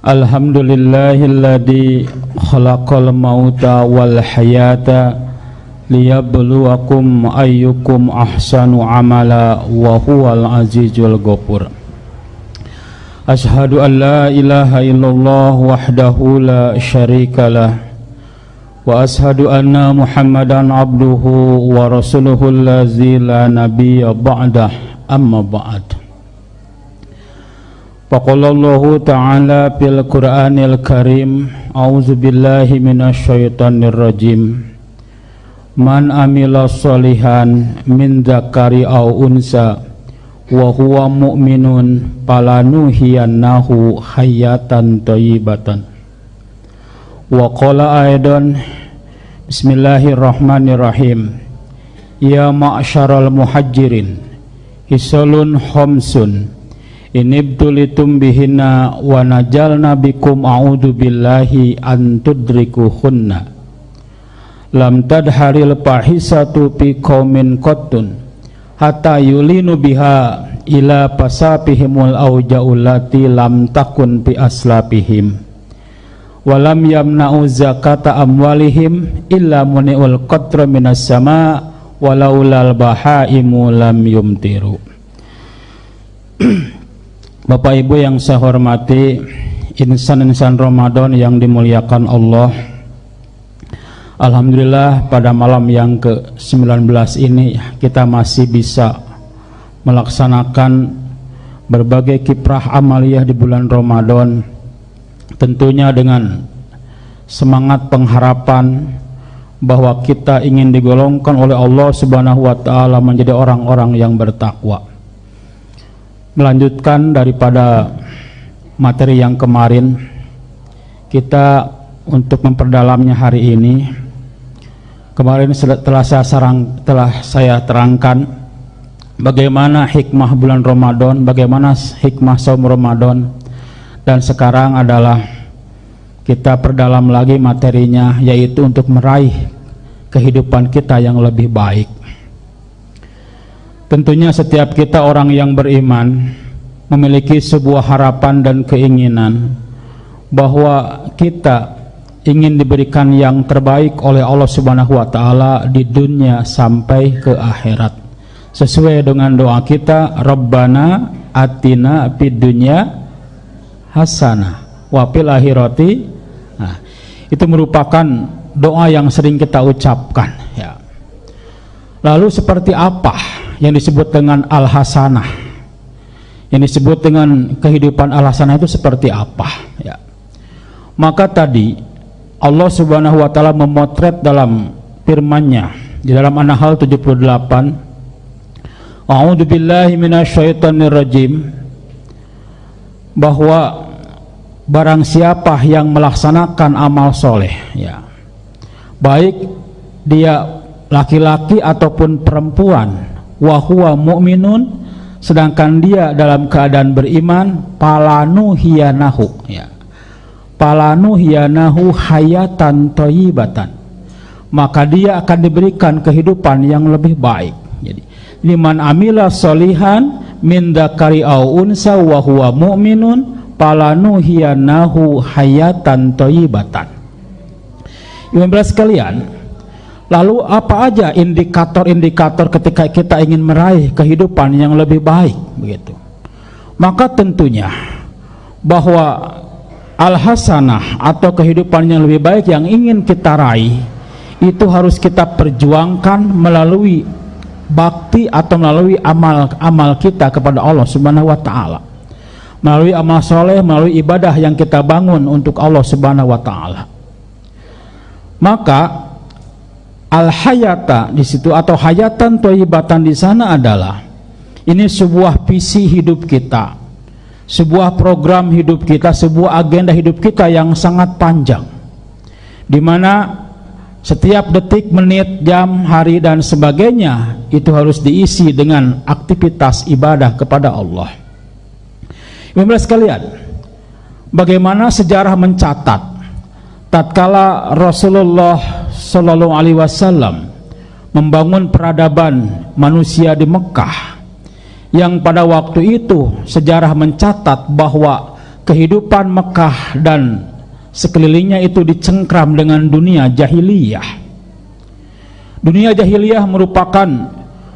Alhamdulillahilladzi khalaqal mauta wal hayata liyabluwakum ayyukum ahsanu amala wa huwal azizul ghafur. Asyhadu an la ilaha illallah wahdahu la syarikalah wa asyhadu anna Muhammadan abduhu wa rasuluhu allazi la nabiyya ba'dah, amma ba'd. Faqalallahu ta'ala fil Qur'anil Karim, a'udzu billahi minasyaitonir rajim. Man amila sholihan min dzakari aw unsa wa huwa mu'minun falanuhyiyannahu hayatan thayyibatan. Wa qala aidan, bismillahirrahmanirrahim. Ya ma'syaral muhajirin, hisalun khamsun inibtulitum bihinna wa najalna bikum a'udzu billahi an tudrikuhunna. Lam tadharil fahisatu fi qaumin qattun hatta yulinu biha ila pasapihimul aujaulati lam takun bi aslapihim wa lam yamna'u zakata amwalihim illa muni'ul qatra minas sama walaulal bahaimu lam yumtiru. Bapak Ibu yang saya hormati, insan-insan Ramadan yang dimuliakan Allah, alhamdulillah pada malam yang ke-19 ini kita masih bisa melaksanakan berbagai kiprah amaliyah di bulan Ramadan, tentunya dengan semangat pengharapan bahwa kita ingin digolongkan oleh Allah Subhanahu wa taala menjadi orang-orang yang bertakwa. Melanjutkan daripada materi yang kemarin, kita untuk memperdalamnya hari ini. Kemarin telah saya terangkan bagaimana hikmah bulan Ramadan, bagaimana hikmah saum Ramadan, dan sekarang adalah kita perdalam lagi materinya, yaitu untuk meraih kehidupan kita yang lebih baik. Tentunya setiap kita orang yang beriman memiliki sebuah harapan dan keinginan bahwa kita ingin diberikan yang terbaik oleh Allah Subhanahu wa taala di dunia sampai ke akhirat. Sesuai dengan doa kita, Rabbana atina fid dunya hasanah wa fil akhirati. Nah, itu merupakan doa yang sering kita ucapkan, ya. Lalu seperti apa yang disebut dengan al-hasanah? Yang disebut dengan kehidupan al-hasanah itu seperti apa, ya? Maka tadi Allah Subhanahu wa taala memotret dalam firman-Nya di dalam An-Nahl 78, A'udzu billahi minasyaitonir rajim, bahwa barang siapa yang melaksanakan amal soleh, ya, baik dia laki-laki ataupun perempuan, wa huwa mu'minun, sedangkan dia dalam keadaan beriman, palanuhiyanahu, ya, palanuhiyanahu hayatan thayyibatan, maka dia akan diberikan kehidupan yang lebih baik. Jadi liman amila sholihan min dzakari aw unsa wa huwa mu'minun palanuhiyanahu hayatan thayyibatan. Ibu sekalian, lalu apa aja indikator-indikator ketika kita ingin meraih kehidupan yang lebih baik, begitu? Maka tentunya bahwa al-hasanah atau kehidupan yang lebih baik yang ingin kita raih itu harus kita perjuangkan melalui bakti atau melalui amal kita kepada Allah Subhanahu wa taala. Melalui amal soleh, melalui ibadah yang kita bangun untuk Allah Subhanahu wa taala. Maka al-hayata di situ atau hayatan thayyibatan di sana adalah ini sebuah visi hidup kita, sebuah program hidup kita, sebuah agenda hidup kita yang sangat panjang, di mana setiap detik, menit, jam, hari dan sebagainya itu harus diisi dengan aktivitas ibadah kepada Allah. Ibu sekalian, bagaimana sejarah mencatat tatkala Rasulullah Shallallahu Alaihi Wasallam membangun peradaban manusia di Mekah, yang pada waktu itu sejarah mencatat bahwa kehidupan Mekah dan sekelilingnya itu dicengkram dengan dunia jahiliyah. Dunia jahiliyah merupakan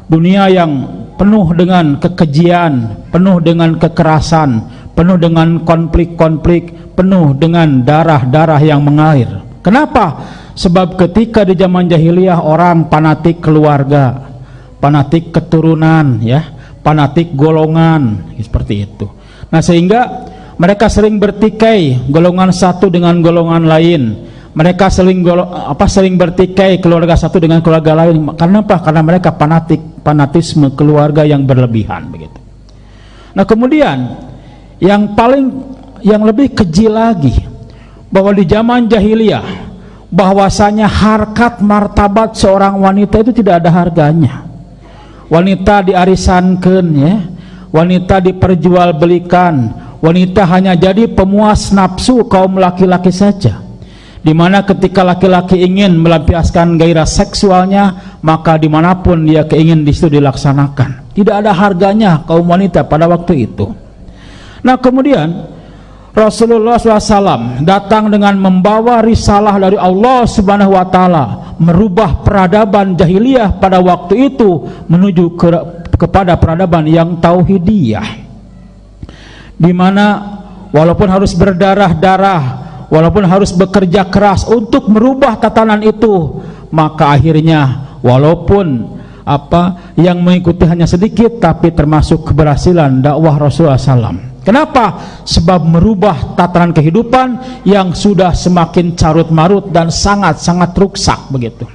dunia yang penuh dengan kekejian, penuh dengan kekerasan, penuh dengan konflik-konflik, penuh dengan darah-darah yang mengalir. Kenapa? Sebab ketika di zaman jahiliyah orang fanatik keluarga, fanatik keturunan, ya, fanatik golongan, seperti itu. Nah, sehingga mereka sering bertikai golongan satu dengan golongan lain. Mereka sering bertikai keluarga satu dengan keluarga lain. Karena apa? Karena mereka fanatisme keluarga yang berlebihan, begitu. Nah, kemudian yang lebih keji lagi, bahwa di zaman jahiliyah bahwasanya harkat martabat seorang wanita itu tidak ada harganya. Wanita diarisankan, ya, wanita diperjualbelikan, wanita hanya jadi pemuas nafsu kaum laki-laki saja, di mana ketika laki-laki ingin melampiaskan gairah seksualnya, maka dimanapun dia keingin di situ dilaksanakan. Tidak ada harganya kaum wanita pada waktu itu. Nah, kemudian Rasulullah SAW datang dengan membawa risalah dari Allah Subhanahu wa Ta'ala, merubah peradaban jahiliyah pada waktu itu menuju kepada peradaban yang tauhidiyah, di mana walaupun harus berdarah-darah, walaupun harus bekerja keras untuk merubah tatanan itu, maka akhirnya walaupun yang mengikuti hanya sedikit, tapi termasuk keberhasilan dakwah Rasulullah SAW. Kenapa? Sebab merubah tatanan kehidupan yang sudah semakin carut-marut dan sangat-sangat rusak, begitu.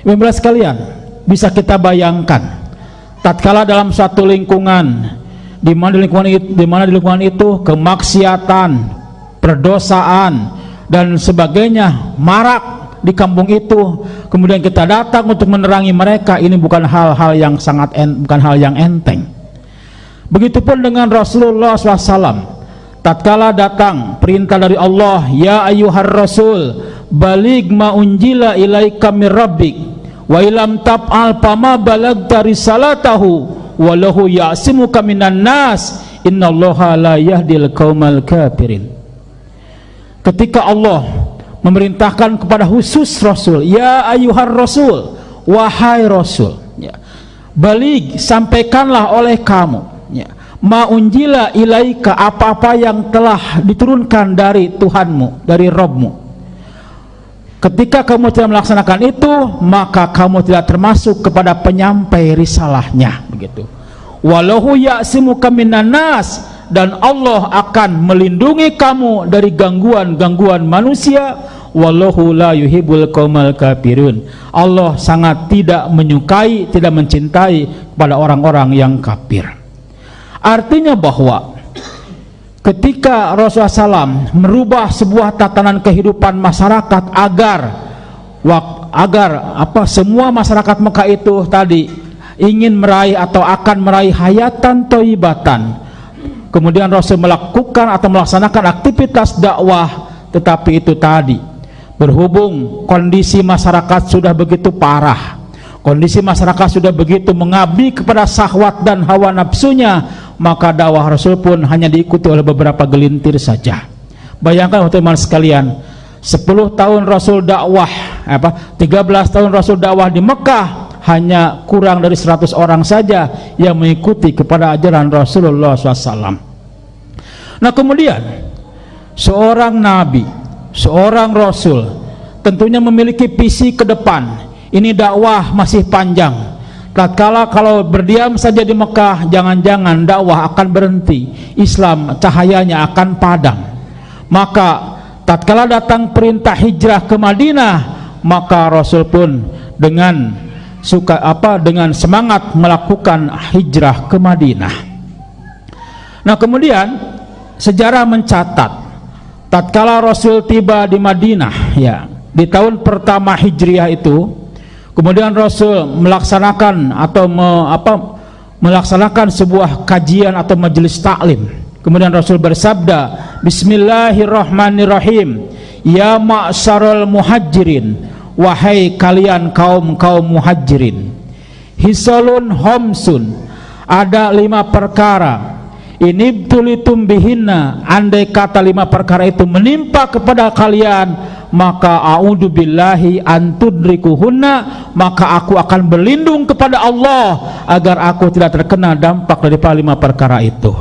Ibu sekalian, bisa kita bayangkan tatkala dalam suatu lingkungan, di mana di lingkungan itu kemaksiatan, perdosaan dan sebagainya marak di kampung itu, kemudian kita datang untuk menerangi mereka, ini bukan hal-hal yang bukan hal yang enteng. Begitupun dengan Rasulullah SAW. Tatkala datang perintah dari Allah, ya ayyuhar rasul baligh ma unjila ilaika mir rabbik wa ilam tab'al fama balagta risalatahu walahu ya'simuka minan nas innallaha la yahdil qaumal kafirin. Ketika Allah memerintahkan kepada khusus Rasul, ya ayyuhar rasul, wahai Rasul, ya, baligh, sampaikanlah oleh kamu, ya, ma'unjila ilaika, apa-apa yang telah diturunkan dari Tuhanmu, dari Rabbmu. Ketika kamu tidak melaksanakan itu, maka kamu tidak termasuk kepada penyampai risalahnya, begitu. Walahu ya'simuka minan nas, dan Allah akan melindungi kamu dari gangguan-gangguan manusia. Wallahu la yuhibbul qaumal kafirun. Allah sangat tidak menyukai, tidak mencintai kepada orang-orang yang kafir. Artinya bahwa ketika Rasulullah SAW merubah sebuah tatanan kehidupan masyarakat agar semua masyarakat Mekah itu tadi ingin meraih atau akan meraih hayatan thayyibatan, kemudian Rasul melakukan atau melaksanakan aktivitas dakwah, tetapi itu tadi berhubung kondisi masyarakat sudah begitu parah, kondisi masyarakat sudah begitu mengabdi kepada syahwat dan hawa nafsunya, maka dakwah Rasul pun hanya diikuti oleh beberapa gelintir saja. Bayangkan teman-teman sekalian, 10 tahun Rasul dakwah, 13 tahun Rasul dakwah di Mekah, hanya kurang dari 100 orang saja yang mengikuti kepada ajaran Rasulullah SAW. Nah, kemudian seorang nabi, seorang rasul tentunya memiliki visi ke depan. Ini dakwah masih panjang. Tatkala kalau berdiam saja di Mekah, jangan-jangan dakwah akan berhenti, Islam cahayanya akan padam. Maka tatkala datang perintah hijrah ke Madinah, maka Rasul pun dengan semangat melakukan hijrah ke Madinah. Nah, kemudian sejarah mencatat tatkala Rasul tiba di Madinah, ya, di tahun pertama Hijriah itu, kemudian Rasul melaksanakan melaksanakan sebuah kajian atau majelis taklim. Kemudian Rasul bersabda, Bismillahirrahmanirrahim, ya ma'syarul muhajirin, wahai kalian kaum muhajirin, hisalun homsun, ada 5 perkara, ini tulitum bihinna, andai kata 5 perkara itu menimpa kepada kalian, maka a'udzubillahi antudrikuhunna, maka aku akan berlindung kepada Allah agar aku tidak terkena dampak daripada 5 perkara itu.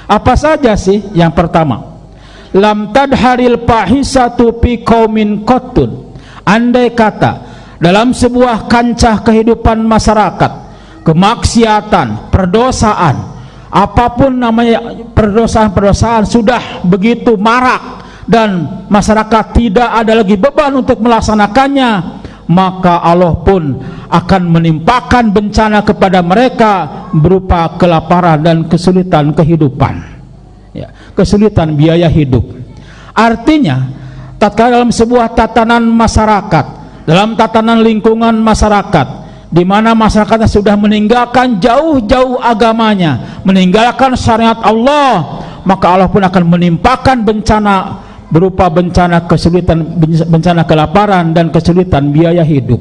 Apa saja sih? Yang pertama, lam tadharil fahisatu fi qaumin qattun, andai kata dalam sebuah kancah kehidupan masyarakat, kemaksiatan, perdosaan, apapun namanya perdosaan-perdosaan sudah begitu marak dan masyarakat tidak ada lagi beban untuk melaksanakannya, maka Allah pun akan menimpakan bencana kepada mereka berupa kelaparan dan kesulitan kehidupan, ya, kesulitan biaya hidup. Artinya, tatkala dalam sebuah tatanan masyarakat, dalam tatanan lingkungan masyarakat, di mana masyarakatnya sudah meninggalkan jauh-jauh agamanya, meninggalkan syariat Allah, maka Allah pun akan menimpakan bencana berupa bencana kesulitan, bencana kelaparan dan kesulitan biaya hidup.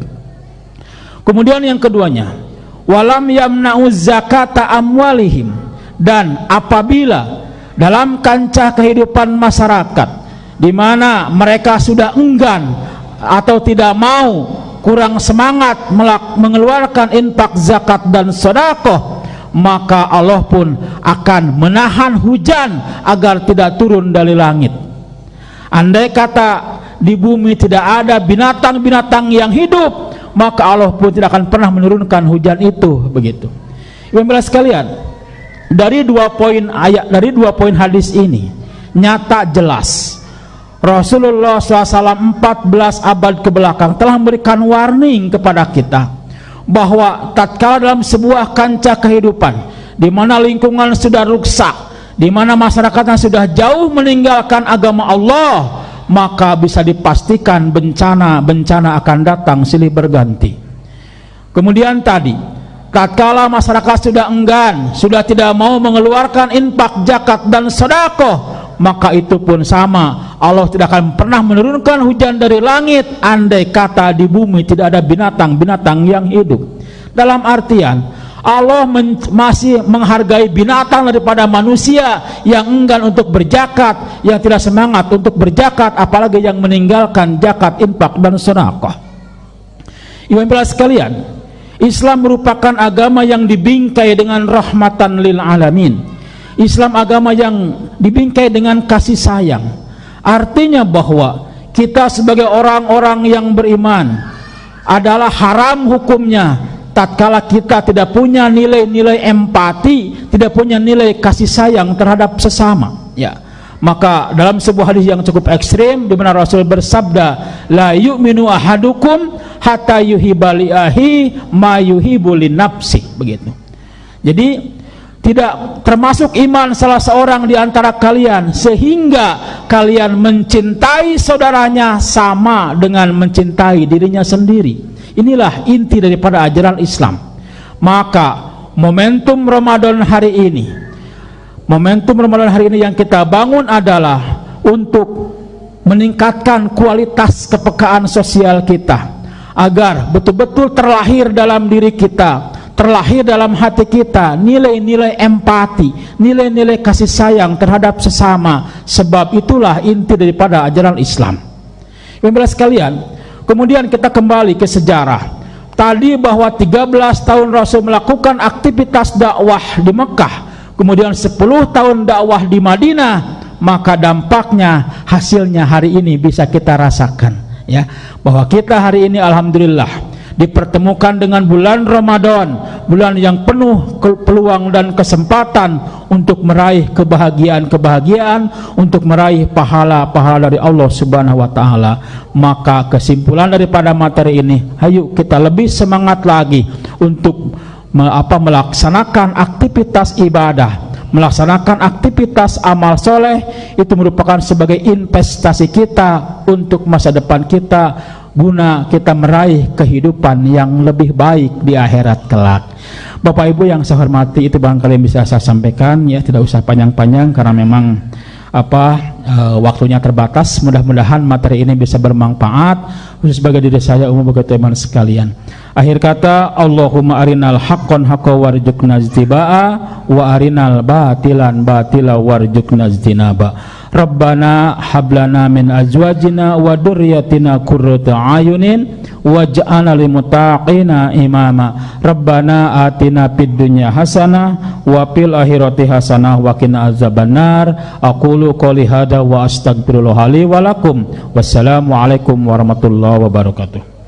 Kemudian yang keduanya, walam yamna'uz zakata amwalihim, dan apabila dalam kancah kehidupan masyarakat di mana mereka sudah enggan atau tidak mau, kurang semangat mengeluarkan infak, zakat dan sedekah, maka Allah pun akan menahan hujan agar tidak turun dari langit. Andai kata di bumi tidak ada binatang-binatang yang hidup, maka Allah pun tidak akan pernah menurunkan hujan itu. Begitu. Ibu-ibu sekalian, dari 2 poin ayat, dari 2 poin hadis ini nyata jelas Rasulullah SAW 14 abad ke belakang telah memberikan warning kepada kita bahwa tatkala dalam sebuah kancah kehidupan di mana lingkungan sudah rusak, di mana masyarakatnya sudah jauh meninggalkan agama Allah, maka bisa dipastikan bencana akan datang silih berganti. Kemudian tadi, tatkala masyarakat sudah enggan, sudah tidak mau mengeluarkan infak, zakat dan sedekah, maka itu pun sama, Allah tidak akan pernah menurunkan hujan dari langit andai kata di bumi tidak ada binatang-binatang yang hidup. Dalam artian, Allah masih menghargai binatang daripada manusia yang enggan untuk berzakat, yang tidak semangat untuk berzakat, apalagi yang meninggalkan zakat, infak dan sedekah. Ibu-ibu sekalian, Islam merupakan agama yang dibingkai dengan rahmatan lil alamin. Islam agama yang dibingkai dengan kasih sayang. Artinya bahwa kita sebagai orang-orang yang beriman adalah haram hukumnya tatkala kita tidak punya nilai-nilai empati, tidak punya nilai kasih sayang terhadap sesama, ya. Maka dalam sebuah hadis yang cukup ekstrim di mana Rasul bersabda, la yu'minu ahadukum hatta yuhibba li ahi ma yuhibbu li nafsi, begitu. Jadi tidak termasuk iman salah seorang di antara kalian sehingga kalian mencintai saudaranya sama dengan mencintai dirinya sendiri. Inilah inti daripada ajaran Islam. Maka momentum Ramadan hari ini yang kita bangun adalah untuk meningkatkan kualitas kepekaan sosial kita agar betul-betul terlahir dalam diri kita, terlahir dalam hati kita nilai-nilai empati, nilai-nilai kasih sayang terhadap sesama. Sebab itulah inti daripada ajaran Islam. Ibu-ibu sekalian, kemudian kita kembali ke sejarah tadi bahwa 13 tahun Rasul melakukan aktivitas dakwah di Mekah, kemudian 10 tahun dakwah di Madinah, maka dampaknya, hasilnya hari ini bisa kita rasakan, ya, bahwa kita hari ini alhamdulillah dipertemukan dengan bulan Ramadan, bulan yang penuh peluang dan kesempatan untuk meraih kebahagiaan, untuk meraih pahala-pahala dari Allah Subhanahu wa taala. Maka kesimpulan daripada materi ini, ayo kita lebih semangat lagi untuk melaksanakan aktivitas ibadah, melaksanakan aktivitas amal soleh. Itu merupakan sebagai investasi kita untuk masa depan kita, guna kita meraih kehidupan yang lebih baik di akhirat kelak. Bapak Ibu yang saya hormati, itu barangkali yang bisa saya sampaikan, ya, tidak usah panjang-panjang karena memang waktunya terbatas. Mudah-mudahan materi ini bisa bermanfaat khusus bagi diri saya, umum bagi teman sekalian. Akhir kata, Allahumma arinal haqqan haqqa warzuqna ijtibaa wa arinal batilan batila warzuqna ijtinaba. Rabbana hablana min azwajina wa dzurriyyatina qurrata ayunin waj'alna lil muttaqina imama. Rabbana atina fid dunya hasanah wa fil akhirati hasanah wa qina azabannar. Aqulu qouli hadza wa astaghfirullah li wa lakum. Wassalamu alaikum warahmatullahi wabarakatuh.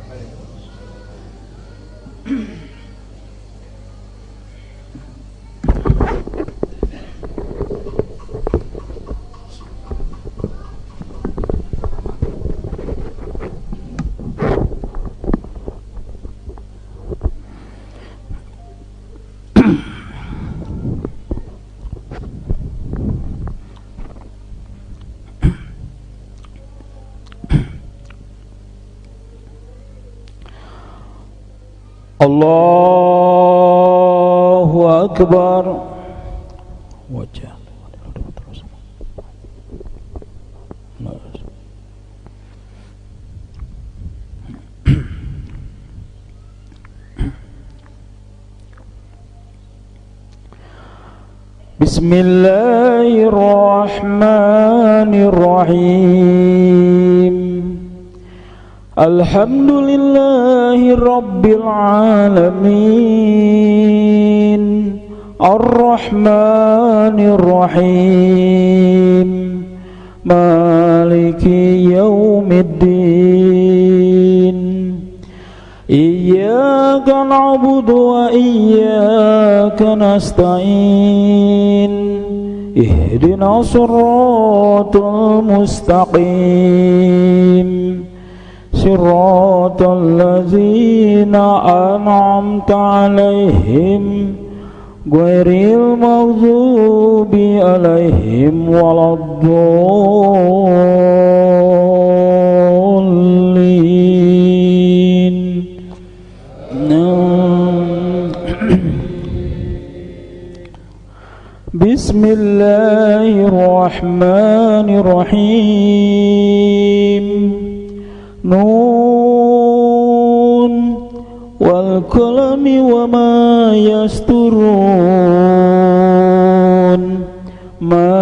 Allahu Akbar. Wajah. Bismillahirrahmanirrahim. Alhamdulillahi rabbil alamin, ar-rahmanir rahim, maliki yaumiddin. Iyyaka na'budu wa iyyaka nasta'in. Ihdinas siratal mustaqim. Siratal ladzina an'amta 'alaihim ghairil maghdubi 'alaihim waladdallin. Bismillahirrahmanirrahim. Nun wal qalami wa ma yasturun. Ma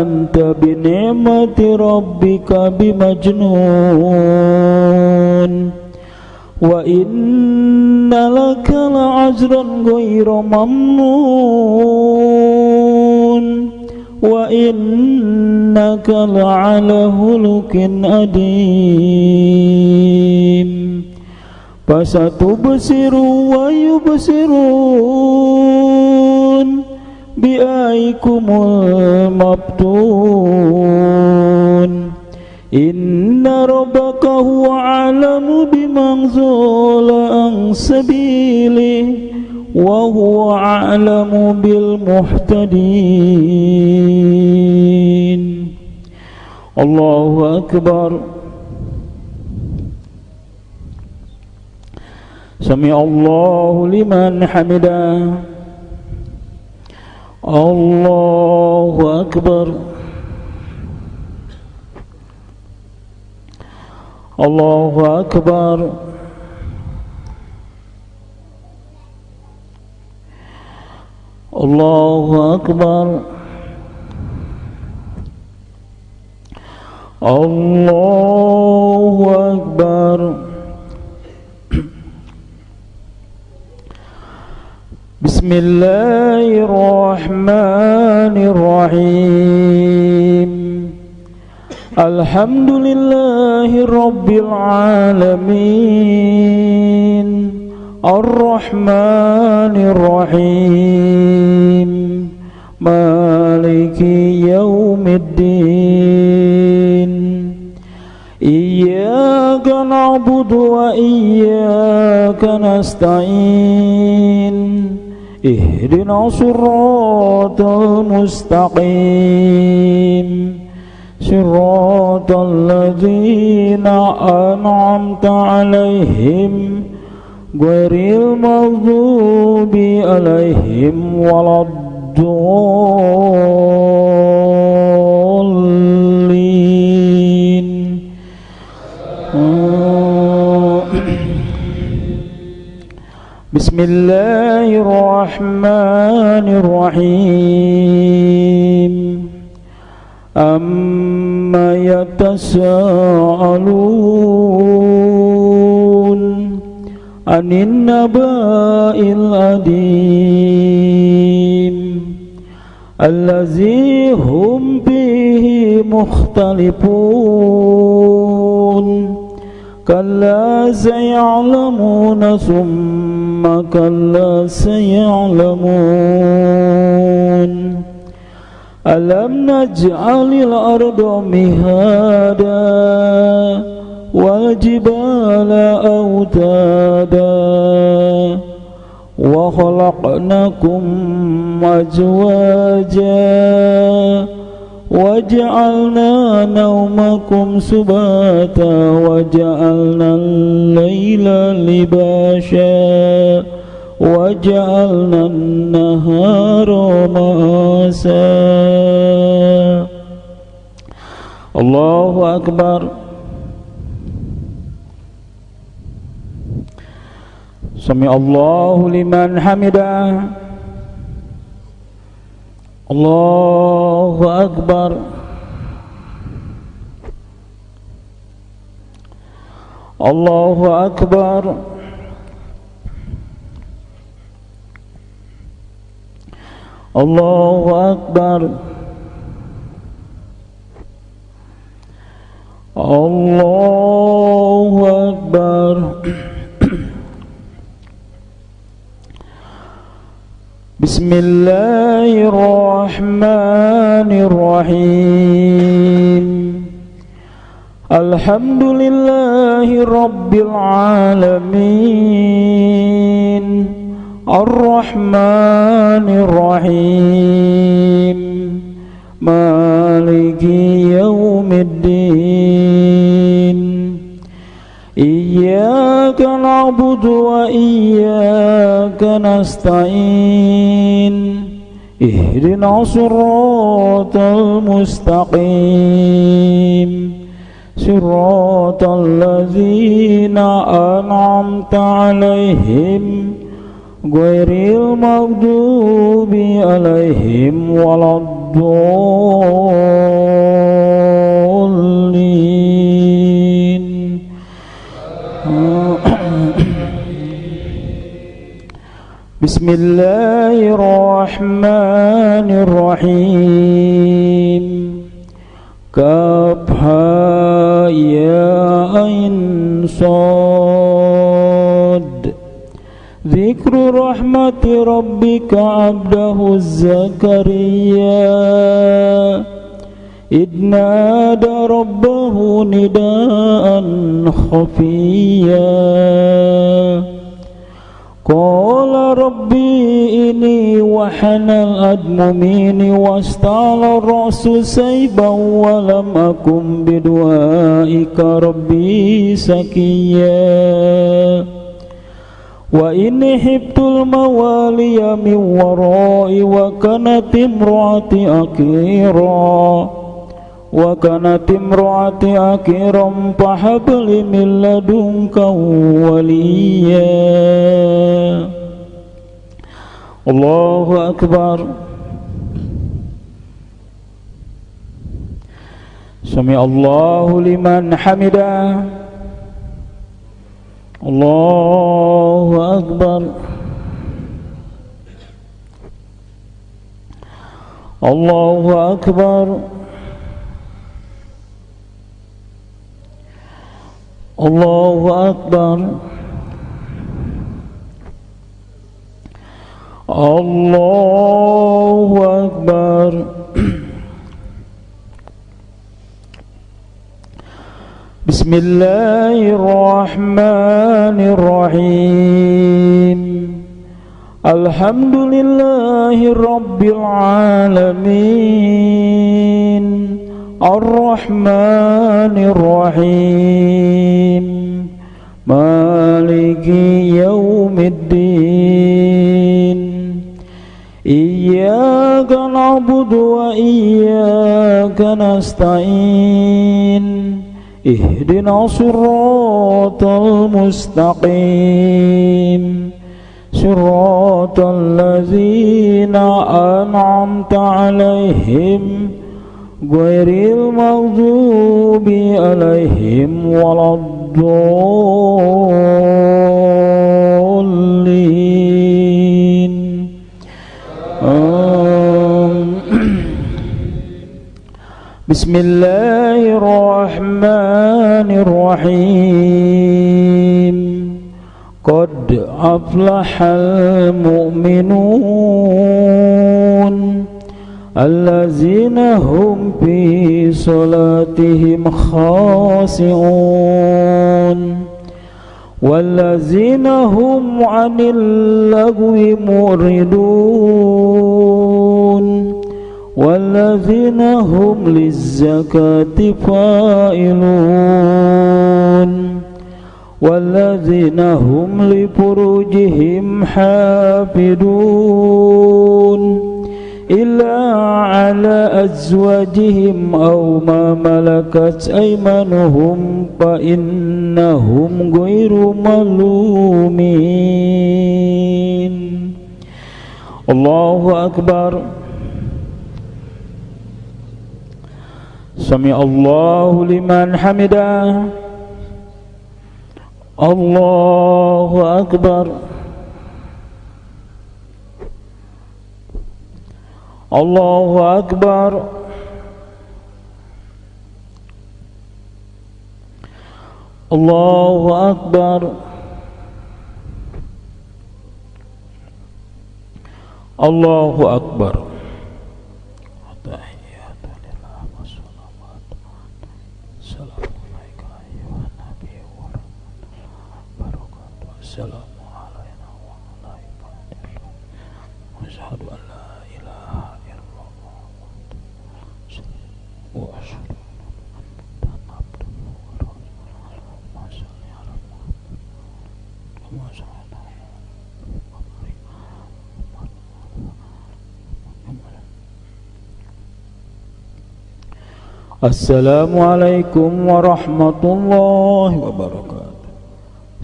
anta bi ni'mati rabbika bimajnun. Wa inna laka la'ajran ghayra mamnun. Wa innaka la'ala khuluqin adim. Fasatubsiru wa yubsirun bi'aikumul mabtun. Inna rabbaka huwa a'lamu biman dhalla an sabilihi wa huwa a'lamu bil muhtadin. Allahu Akbar. Sami Allahu liman hamidah. Allahu Akbar. Allahu Akbar. Allahu Akbar. Allahu Akbar. Bismillahirrahmanirrahim. Alhamdulillahi rabbil alamin, ar-rahmanir rahim, maliki yaumiddin. Iyyaka na'budu wa iyyaka nasta'in. Ihdinas siratal mustaqim. Siratal ladzina an'amta 'alaihim ghairil maghdubi 'alaihim waladdallin. Bismillahirrahmanirrahim. Amma yatasa'alun anin naba'il adim allazi hum fihi mukhtalifun kalla saya'lamuna summa kalla saya'lamun alam naj'alil arda mihada wal jibala autada wa khalaqnakum azwaja wa ja'alna nawmakum subata wa ja'alna al-layla libasha wa ja'alna an-nahara ma'asa. Allahu akbar. Sami Allahu liman hamidah. Allahu akbar. Allahu akbar. Allahu akbar. Allahu akbar. Bismillahirrahmanirrahim. Alhamdulillahi rabbil alamin. Ar-Rahmanir-Rahim. Maliki yaumiddin. Iyyaka na'budu wa iyyaka nasta'in. Ihdinas siratal mustaqim. Siratal ladzina an'amta 'alaihim ghairil maghdubi 'alaihim waladdallin. Bismillahirrahmanirrahim. Kaf ha ya ain sad. Dzikru rahmati rabbika abdahu Zakariya idnada rabbahu nidaan khafiyya. Qala rabbi ini wahanal admu minni wasta'ala rasu sayban wa lam akum bidu'aika rabbi sakiyya. Wa inni hibtul mawaliya min warai wa kanat imraati akira wa kanat imraati akiram fahabli min ladunka waliya. Allahu akbar. Sami Allahu liman hamidah. Allahu akbar. Allahu akbar. Allahu akbar. Allahu akbar. Bismillahirrahmanirrahim. Alhamdulillahi rabbil alamin. Ar-Rahmanir-Rahim. Maliki yaumiddin. Iyyaka na'budu wa iyyaka nasta'in. Ihdinas siratal mustaqim. Siratal ladzina an'amta 'alaihim ghairil maghdubi alaihim waladdallin. Bismillahirrahmanirrahim. Qad aflahal mu'minun allazina hum fi salatihim khashi'un wallazina hum 'anil lagwi mu'ridun wallazina hum lizzakati fa'ilun wallazina hum li furujihim hafidun illa ala azwajihim aw ma malakat aymanuhum fa innahum ghairu malumin. Allahu akbar. Sami Allahu liman hamidah. Allahu akbar. Allahu akbar. Allahu akbar. Allahu akbar. Assalamualaikum warahmatullahi wabarakatuh.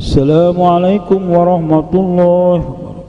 Assalamualaikum warahmatullahi wabarakatuh.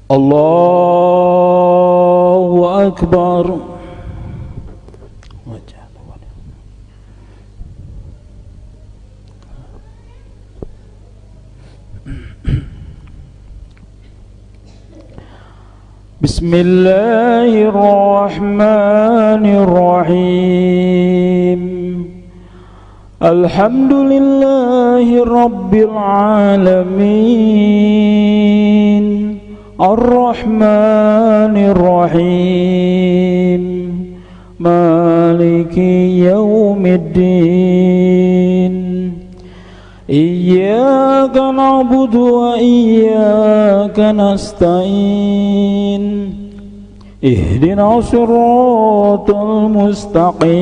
Allahu akbar. Bismillahirrahmanirrahim. Alhamdulillahi rabbil alamin. Ar-Rahmanir Rahim. Maliki yaumiddin. Iyyaka na'budu wa iyyaka nasta'in. Ihdinas siratal mustaqim.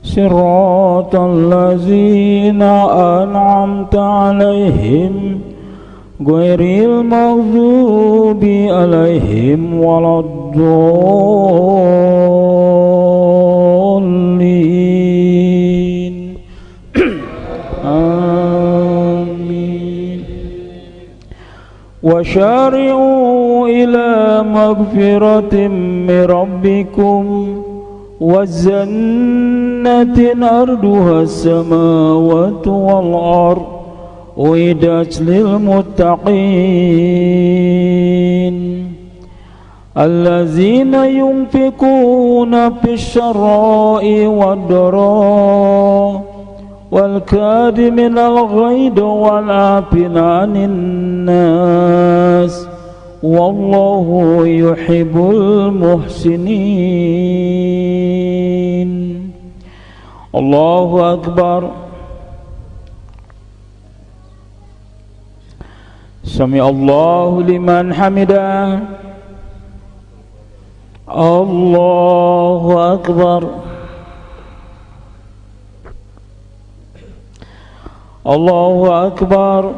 Siratal ladzina an'amta 'alaihim ghairil maghdubi alaihim waladdallin. Amin. Wa syari'u ila magfiratin min rabbikum wa jannatin arduha as-samawati wal ardh uiddat lil muttaqin allazina yunfikuna fis sarai wad dara wal kadhiminal ghaidha wal 'afina 'anil nas wallahu yuhibbul muhsinin. Allahu akbar. Sami Allahu liman hamidah. Allahu akbar. Allahu akbar.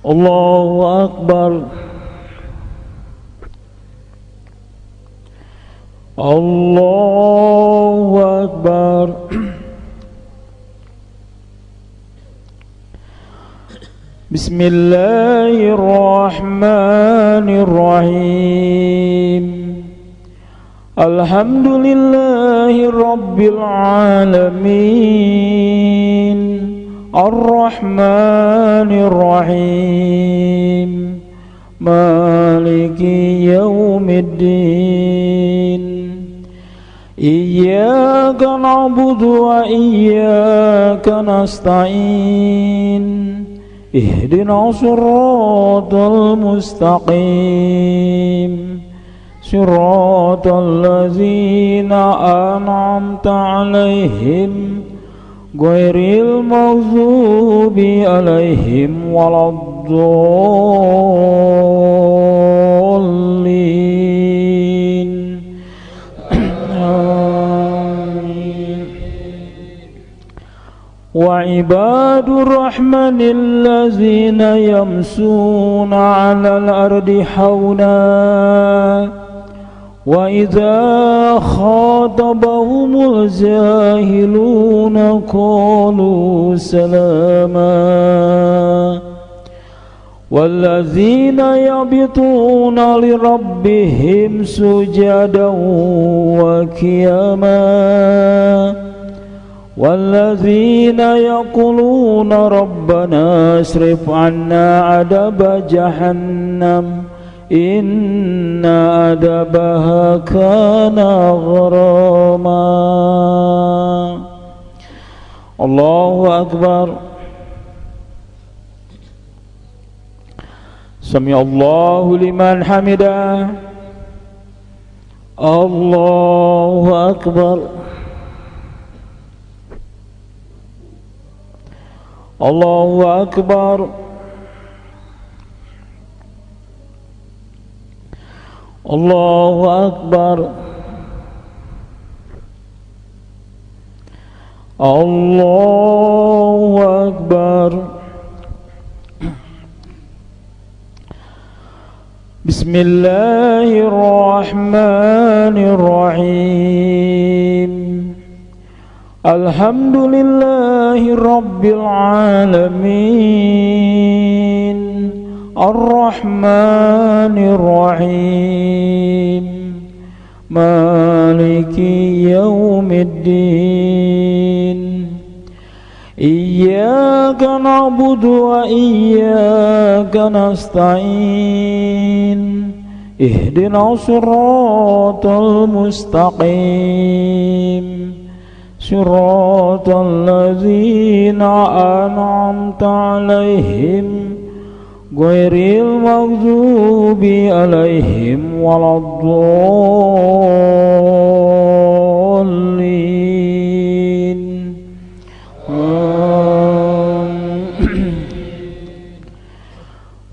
Allahu akbar. Allahu akbar. Bismillahirrahmanirrahim. Alhamdulillahi rabbil alamin. Ar-Rahmanir Rahim. Maliki yaumiddin. Iyyaka na'budu wa iyyaka nasta'in. Ihdinas siratal mustaqim. Siratal ladzina an'amta 'alaihim ghairil maghdubi 'alaihim waladdallin. Amin. Wa ibadur rahmanil ladzina yamsuna 'alal ardi hauna wa idza khatabahumul jahiluna qalu salama walladzina yabituna lirabbihim sujadan wa qiyama walladzina yaquluna rabbana asrif 'anna 'adaba jahannam inna adabaha kana gharama. Allahu akbar. Sami Allahu liman hamidah. Allahu akbar. Allahu akbar. Allahu akbar. Allahu akbar. Bismillahirrahmanirrahim. Alhamdulillahi rabbil alamin. Ar-Rahmanir Rahim. Maliki yaumiddin. Iyyaka na'budu wa iyyaka nasta'in. Ihdinas siratal mustaqim. Siratal ladzina an'amta 'alaihim ghairil maghdubi 'alaihim waladdallin.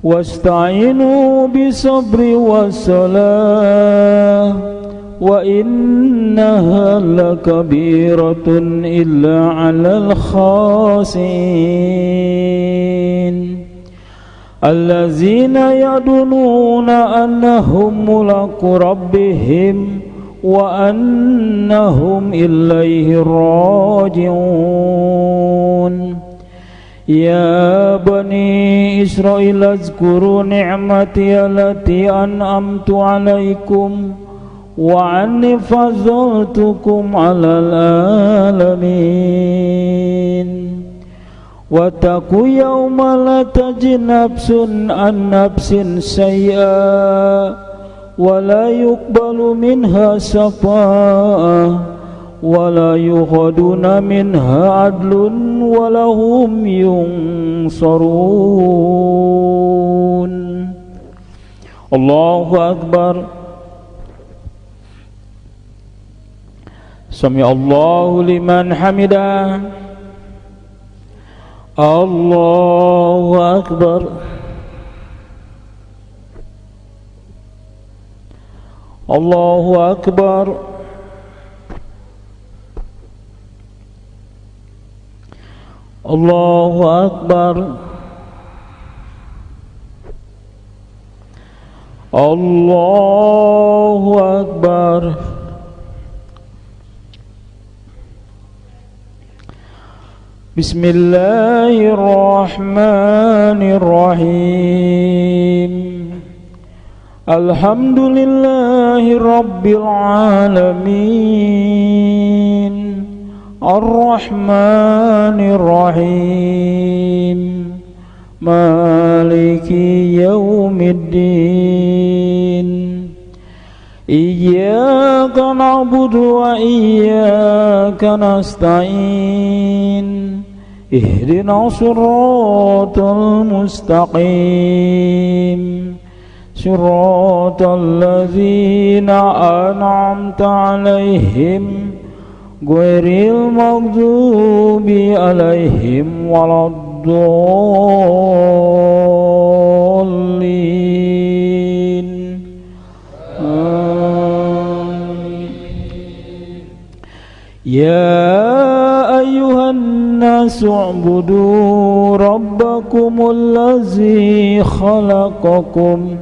Wasta'inu bisabri wassalah wa innaha lakabiratun illa 'alal khasiin. Allazina yadununa annahum mulaqu rabbihim wa annahum ilaihi raji'un. Ya bani Israil azkuru ni'mati allati an'amtu 'alaikum wa anni fazzaltukum 'alal alamin. Wattaqu yawma la tajzi nafsun an nafsin syai'a wa la yuqbalu minha syafa'ah wa la yukhaduna minha adlun wa lahum yunsarun. Allahu akbar. Sami Allahu liman hamidah. Allahu Akbar. Allahu Akbar. Allahu Akbar. Allahu Akbar. Bismillahirrahmanirrahim. Alhamdulillahi Rabbil Alamin. Ar-Rahmanir Rahim. Maliki Yaumiddin. Iyyaka na'budu wa iyyaka nasta'in. Ihdinas siratal mustaqim. Siratal ladzina an'amta 'alaihim ghairil maghdubi 'alaihim waladdallin. Ya ayyuhan nasu u'budu rabbakumul ladzi khalaqakum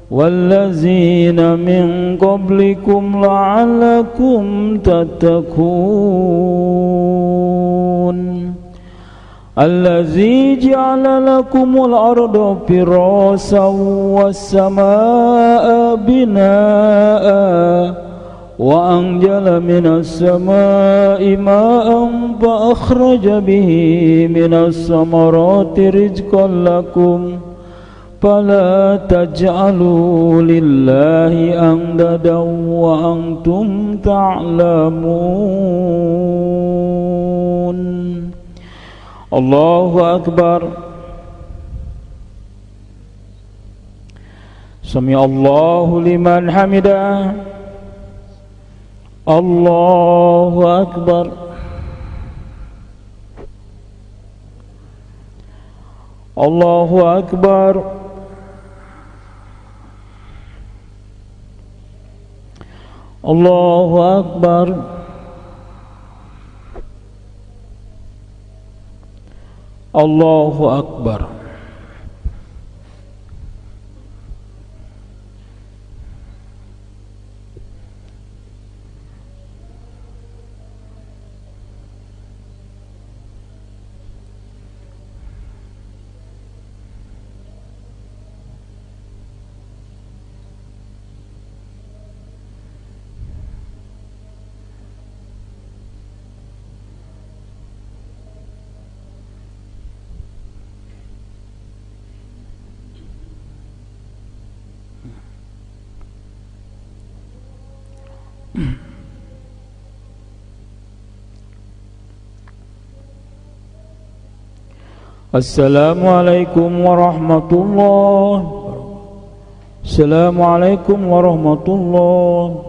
wallazina min qablikum la'allakum tattaqun. Allazi ja'ala lakumul arda firasan was samaa'a binaa'a wa anjala minas samaa'i maa'an fa akhraja bihi minas samarati rizqan lakum fala taj'alu lillahi andadan wa antum ta'lamun. Allahu Akbar. Sami Allahu liman hamidah. Allahu Akbar. Allahu Akbar. Allahu Akbar. Allahu Akbar. Assalamualaikum warahmatullahi wabarakatuh. Assalamualaikum warahmatullahi wabarakatuh.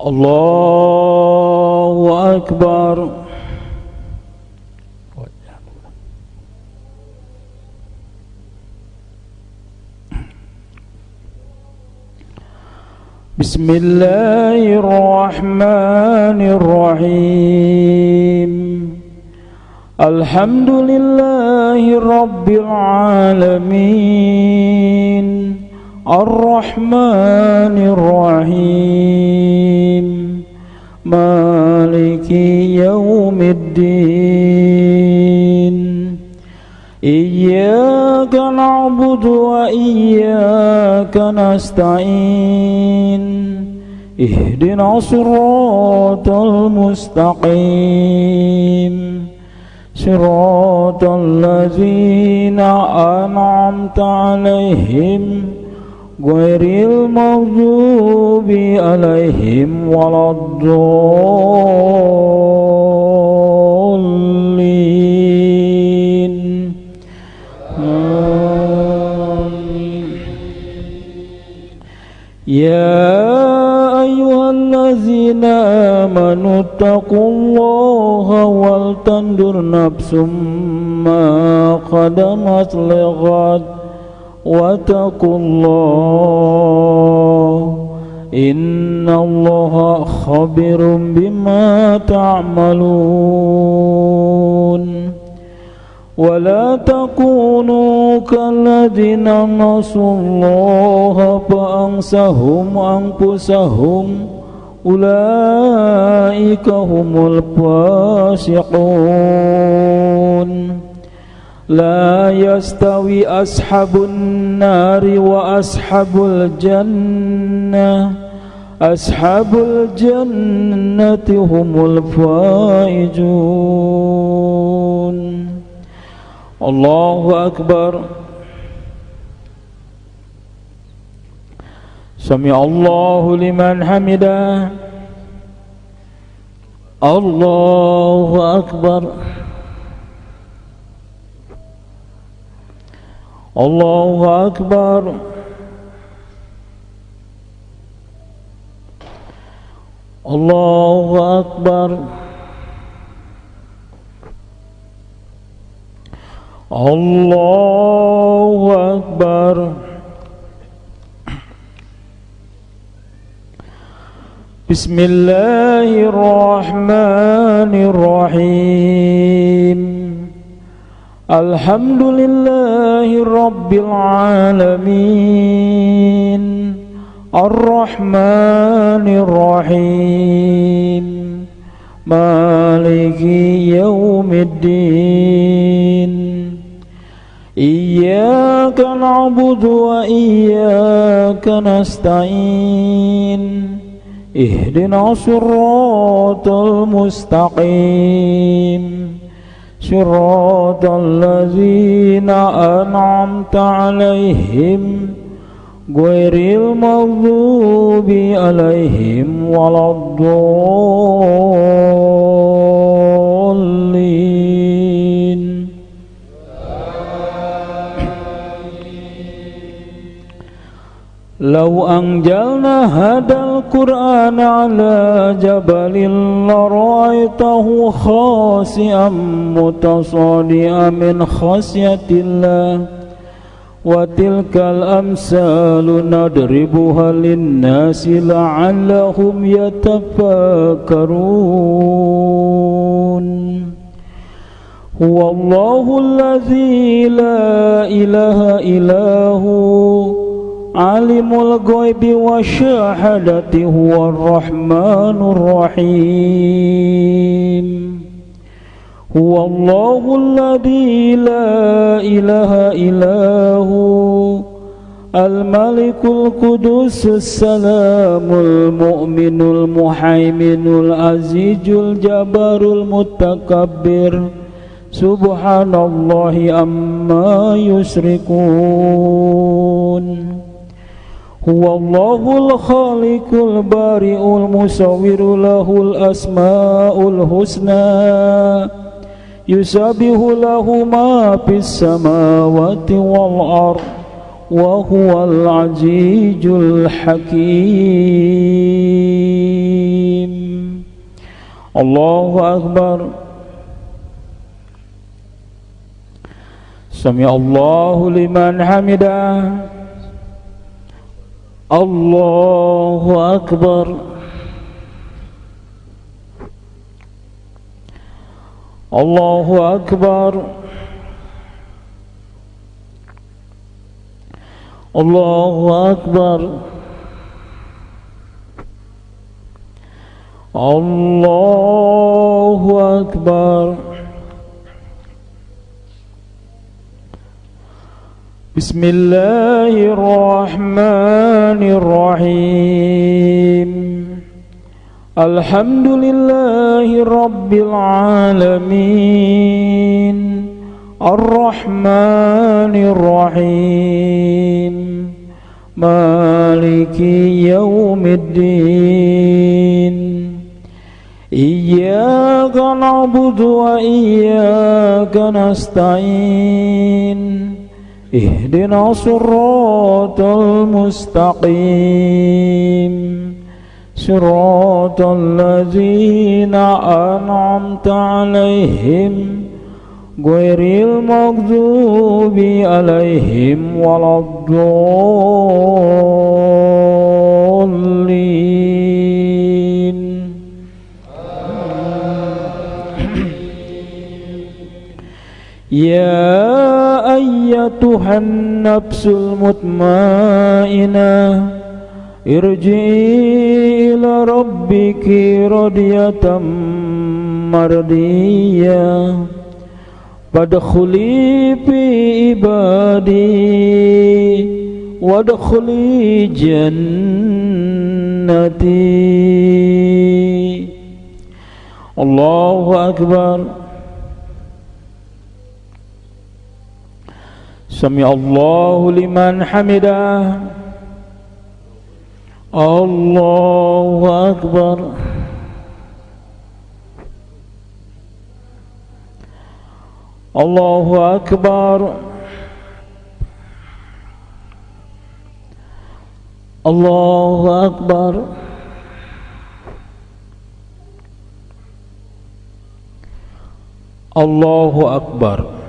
Allahu Akbar. Bismillahirrahmanirrahim. Alhamdulillahi Rabbil Alamin. Ar-Rahmanir Rahim. Maliki Yaumiddin. Iyyaka na'budu wa iyyaka nasta'in. Ihdinas siratal mustaqim. صراط الذين أنعمت عليهم غير المغضوب عليهم ولا الضالين يا أيها الذين آمنوا اتقوا الله ولتنظر نفس ما قدمت لغد واتقوا الله إن الله خبير بما تعملون ولا تكونوا كالذين نسوا الله فأنساهم أنفسهم أولئك هم الفاسقون لا يستوي أصحاب النار وأصحاب الجنة أصحاب الجنة هم الفائزون الله أكبر سمع الله لمن حمده الله أكبر الله أكبر الله أكبر الله أكبر بسم الله الرحمن الرحيم الحمد لله رب العالمين الرحمن الرحيم مالك يوم الدين إياك نعبد وإياك نستعين اهدنا الصراط المستقيم صراط الذين أنعمت عليهم غير المغضوب عليهم ولا الضالين لو أنزلنا هذا القرآن على جبل لرأيته خاشعا متصدعا من خشية الله وتلك الأمثال نضربها للناس لعلهم يتفكرون هو الله الذي لا إله إلا هو عالم الغيب والشهادة هو الرحمن الرحيم هو الله الذي لا إله إلا هو الملك القدوس السلام المؤمن المهيمن العزيز الجبار المتكبر سبحان الله عما يشركون هو الله الخالق البارئ المصور له الأسماء الحسنى يسبح له ما في السماوات والأرض وهو العزيز الحكيم الله أكبر سمع الله لمن حمده الله أكبر الله أكبر الله أكبر الله أكبر بسم الله الرحمن الرحيم Alhamdulillahi Rabbil Alamin Ar-Rahmanir Rahim Maliki Yawmiddin Iyyaka na'budu wa iyyaka nasta'in Ihdinas siratal mustaqim Siratal ladzina an'amta 'alaihim ghairil maghdubi 'alaihim waladdallin. Ya ayyatuhan nafsul mutmainnah irji'i ila rabbiki radiyatan mardiyah wadkhuli fi ibadi wadkhuli jannati. Allahu akbar. Sami Allahu liman hamidah. Allahu akbar. Allahu akbar. Allahu akbar. Allahu akbar.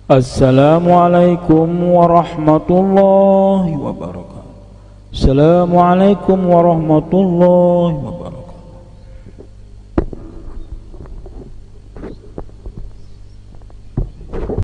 Assalamualaikum warahmatullahi wabarakatuh. Assalamualaikum warahmatullahi wabarakatuh.